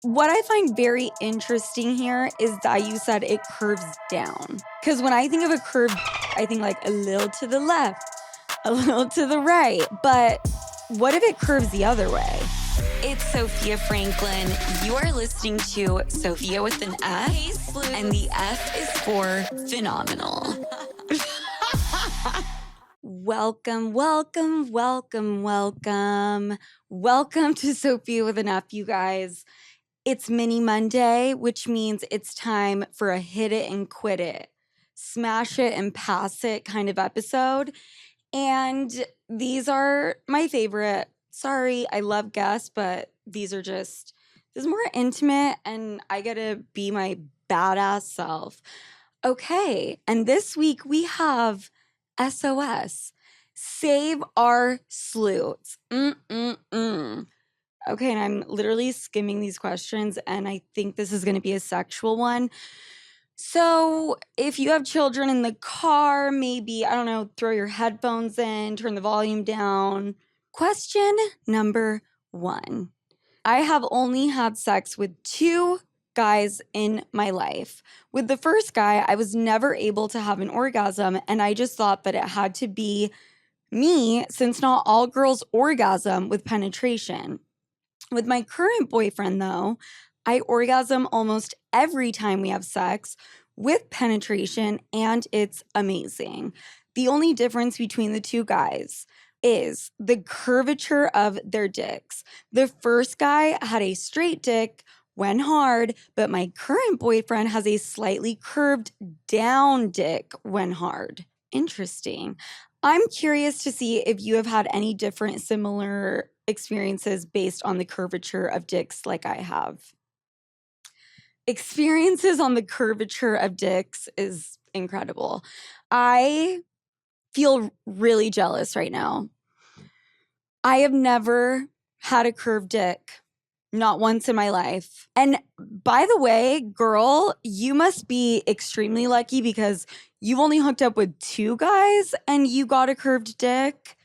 What I find very interesting here is that you said it curves down. Because when I think of a curve, I think like a little to the left, a little to the right. But what if it curves the other way? It's Sophia Franklin. You are listening to Sophia with an F, and the F is for phenomenal. Welcome to Sophia with an F, you guys. It's Mini Monday, which means it's time for a hit it and quit it, smash it and pass it kind of episode. And these are my favorite. Sorry, I love guests, but this is more intimate and I get to be my badass self. Okay, and this week we have SOS, Save Our Sleuths. Okay, and I'm literally skimming these questions, and I think this is going to be a sexual one. So if you have children in the car, maybe, I don't know, throw your headphones in, turn the volume down. Question number 1. I have only had sex with 2 guys in my life. With the first guy, I was never able to have an orgasm, and I just thought that it had to be me, since not all girls orgasm with penetration. With my current boyfriend, though, I orgasm almost every time we have sex with penetration, and it's amazing. The only difference between the 2 guys is the curvature of their dicks. The first guy had a straight dick, went hard, but my current boyfriend has a slightly curved down dick, went hard. Interesting. I'm curious to see if you have had any different similar experiences based on the curvature of dicks like I have. Experiences on the curvature of dicks is incredible. I feel really jealous right now. I have never had a curved dick, not once in my life. And by the way, girl, you must be extremely lucky because you've only hooked up with 2 guys and you got a curved dick.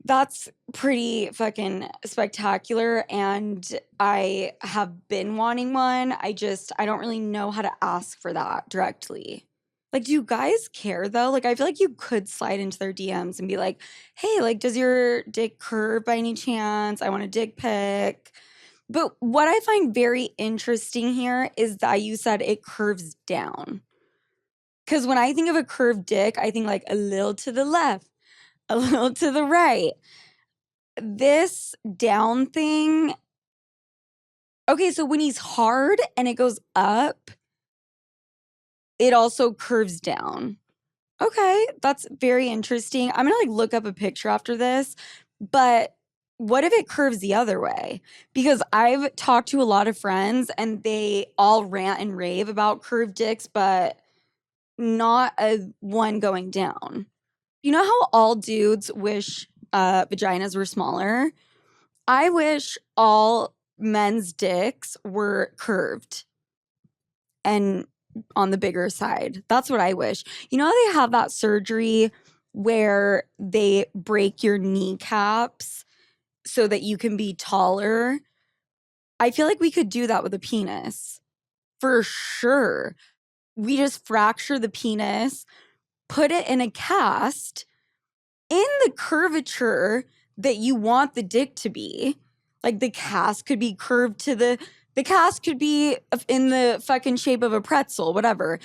That's pretty fucking spectacular, and I have been wanting one. I don't really know how to ask for that directly. Like, do you guys care though? Like, I feel like you could slide into their DMs and be like, hey, like, does your dick curve by any chance? I want a dick pic. But what I find very interesting here is that you said it curves down. Because when I think of a curved dick, I think like a little to the left, a little to the right. This down thing. Okay, so when he's hard and it goes up, it also curves down. Okay, that's very interesting. I'm gonna like look up a picture after this, but what if it curves the other way? Because I've talked to a lot of friends and they all rant and rave about curved dicks, but not a one going down. You know how all dudes wish vaginas were smaller? I wish all men's dicks were curved and on the bigger side. That's what I wish. You know how they have that surgery where they break your kneecaps so that you can be taller? I feel like we could do that with a penis. For sure. We just fracture the penis, put it in a cast in the curvature that you want the dick to be. Like the cast could be curved to the cast could be in the fucking shape of a pretzel, whatever.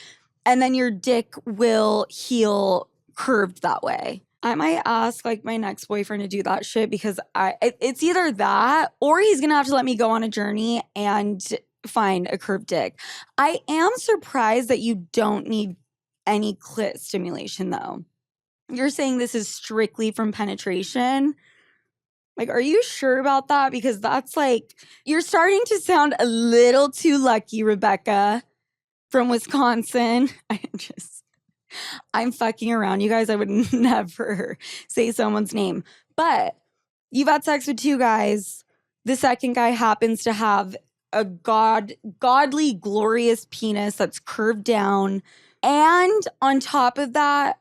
And then your dick will heal curved that way. I might ask like my next boyfriend to do that shit because it's either that or he's gonna have to let me go on a journey and find a curved dick. I am surprised that you don't need any clit stimulation though. You're saying this is strictly from penetration? Like, are you sure about that? Because that's like, you're starting to sound a little too lucky, Rebecca from Wisconsin. I'm fucking around. You guys, I would never say someone's name. But you've had sex with 2 guys. The second guy happens to have a godly, glorious penis that's curved down. And on top of that,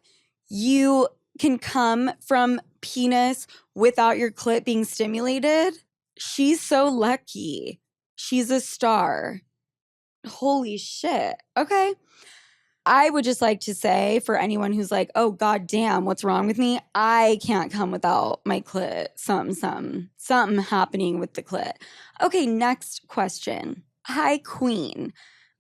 you can come from penis without your clit being stimulated. She's so lucky. She's a star. Holy shit. Okay. I would just like to say for anyone who's like, oh, god damn, what's wrong with me? I can't come without my clit. Something happening with the clit. Okay, next question. Hi, Queen.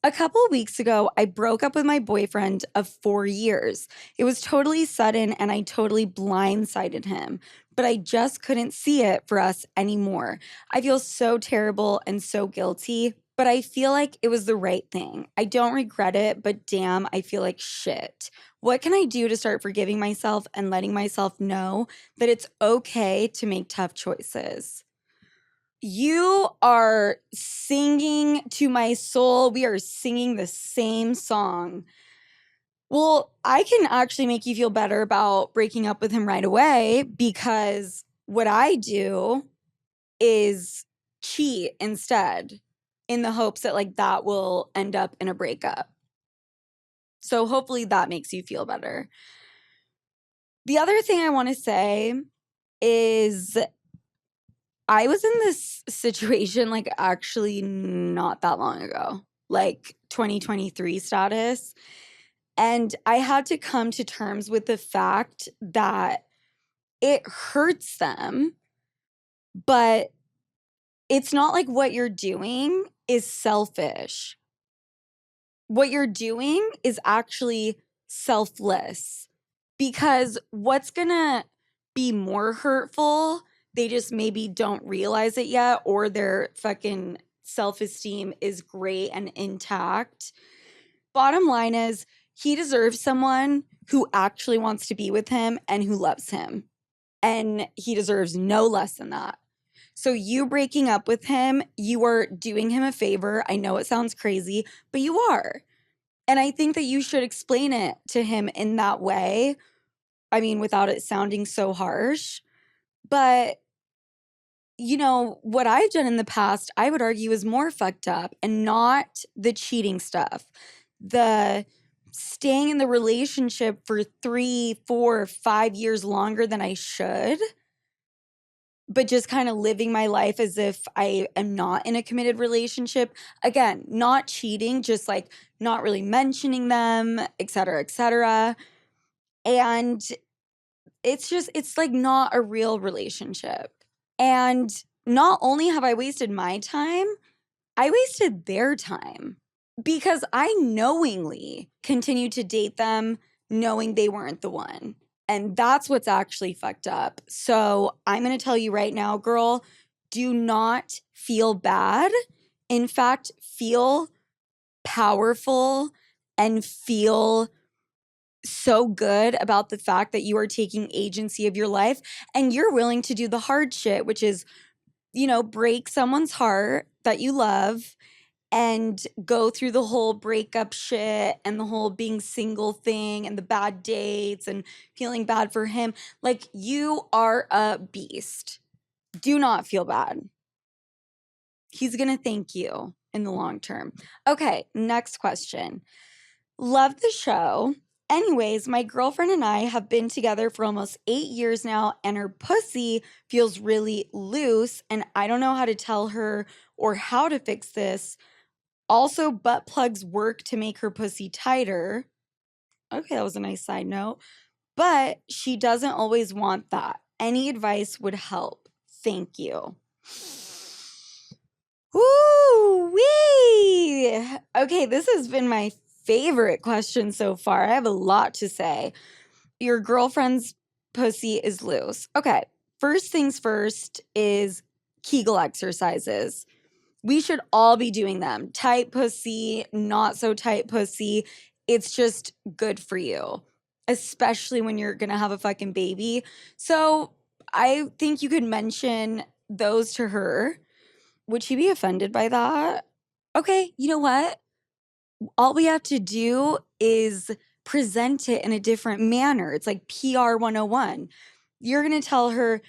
A couple weeks ago, I broke up with my boyfriend of 4 years. It was totally sudden and I totally blindsided him, but I just couldn't see it for us anymore. I feel so terrible and so guilty, but I feel like it was the right thing. I don't regret it, but damn, I feel like shit. What can I do to start forgiving myself and letting myself know that it's okay to make tough choices? You are singing to my soul. We are singing the same song. Well, I can actually make you feel better about breaking up with him right away because what I do is cheat instead in the hopes that like that will end up in a breakup. So hopefully that makes you feel better. The other thing I want to say is I was in this situation like actually not that long ago, like 2023 status. And I had to come to terms with the fact that it hurts them, but it's not like what you're doing is selfish. What you're doing is actually selfless because what's gonna be more hurtful, they just maybe don't realize it yet, or their fucking self-esteem is great and intact. Bottom line is, he deserves someone who actually wants to be with him and who loves him. And he deserves no less than that. So you breaking up with him, you are doing him a favor. I know it sounds crazy, but you are. And I think that you should explain it to him in that way. I mean, without it sounding so harsh. But, you know, what I've done in the past, I would argue is more fucked up and not the cheating stuff. The staying in the relationship for 3, 4, 5 years longer than I should, but just kind of living my life as if I am not in a committed relationship. Again, not cheating, just like not really mentioning them, et cetera, et cetera. And it's like not a real relationship. And not only have I wasted my time, I wasted their time because I knowingly continued to date them knowing they weren't the one. And that's what's actually fucked up. So I'm going to tell you right now, girl, do not feel bad. In fact, feel powerful and feel so good about the fact that you are taking agency of your life and you're willing to do the hard shit, which is, you know, break someone's heart that you love and go through the whole breakup shit and the whole being single thing and the bad dates and feeling bad for him. Like, you are a beast. Do not feel bad. He's going to thank you in the long term. Okay, next question. Love the show. Anyways, my girlfriend and I have been together for almost 8 years now, and her pussy feels really loose, and I don't know how to tell her or how to fix this. Also, butt plugs work to make her pussy tighter. Okay, that was a nice side note. But she doesn't always want that. Any advice would help. Thank you. Woo-wee! Okay, this has been my favorite question so far. I have a lot to say. Your girlfriend's pussy is loose. Okay, first things first is Kegel exercises. We should all be doing them. Tight pussy, not so tight pussy. It's just good for you, especially when you're going to have a fucking baby. So I think you could mention those to her. Would she be offended by that? Okay, you know what? All we have to do is present it in a different manner. It's like PR 101. You're going to tell her,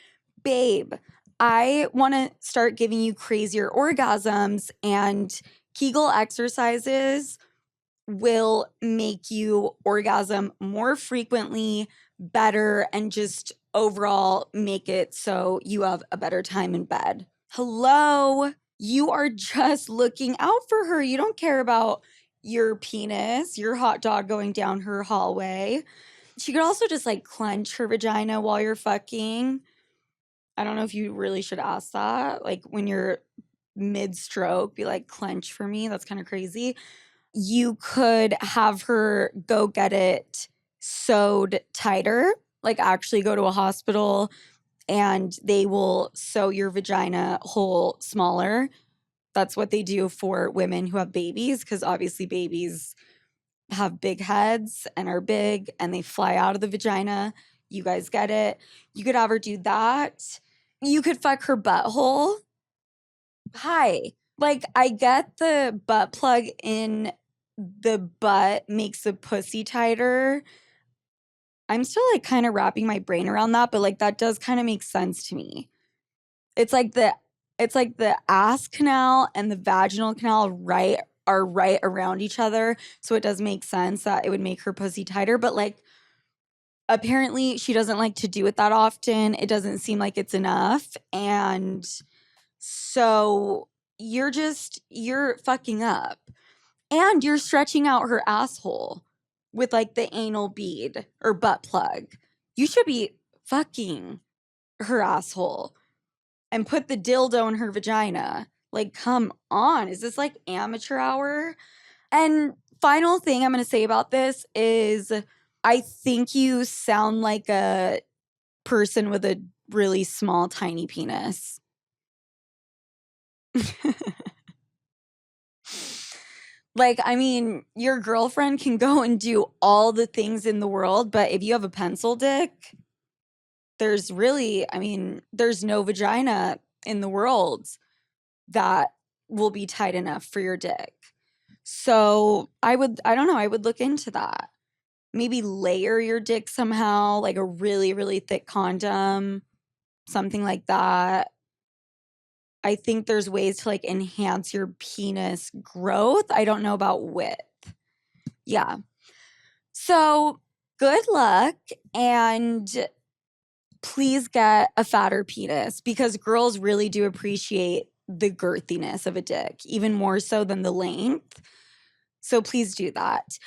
babe, I want to start giving you crazier orgasms, and Kegel exercises will make you orgasm more frequently, better, and just overall make it so you have a better time in bed. Hello. You are just looking out for her. You don't care about your penis, your hot dog going down her hallway. She could also just like clench her vagina while you're fucking. I don't know if you really should ask that. Like when you're mid stroke, be like, clench for me. That's kind of crazy. You could have her go get it sewed tighter, like actually go to a hospital and they will sew your vagina hole smaller. That's what they do for women who have babies, because obviously babies have big heads and are big and they fly out of the vagina. You guys get it. You could have her do that. You could fuck her butthole. Hi. Like, I get the butt plug in the butt makes the pussy tighter. I'm still like kind of wrapping my brain around that, but like that does kind of make sense to me. It's like the ass canal and the vaginal canal are right around each other, so it does make sense that it would make her pussy tighter, but like apparently she doesn't like to do it that often. It doesn't seem like it's enough, and so you're fucking up. And you're stretching out her asshole with like the anal bead or butt plug. You should be fucking her asshole and put the dildo in her vagina. Like, come on. Is this like amateur hour? And final thing I'm going to say about this is I think you sound like a person with a really small, tiny penis. Like, I mean, your girlfriend can go and do all the things in the world, but if you have a pencil dick, there's really, I mean, there's no vagina in the world that will be tight enough for your dick. So I don't know, I would look into that. Maybe layer your dick somehow, like a really, really thick condom, something like that. I think there's ways to like enhance your penis growth. I don't know about width. Yeah. So good luck and please get a fatter penis because girls really do appreciate the girthiness of a dick, even more so than the length. So please do that.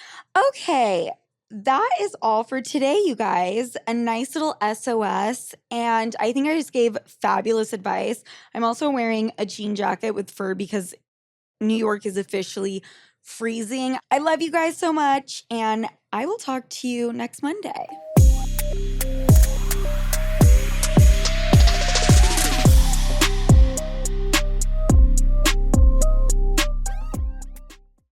Okay. That is all for today, you guys. A nice little SOS. And I think I just gave fabulous advice. I'm also wearing a jean jacket with fur because New York is officially freezing. I love you guys so much. And I will talk to you next Monday.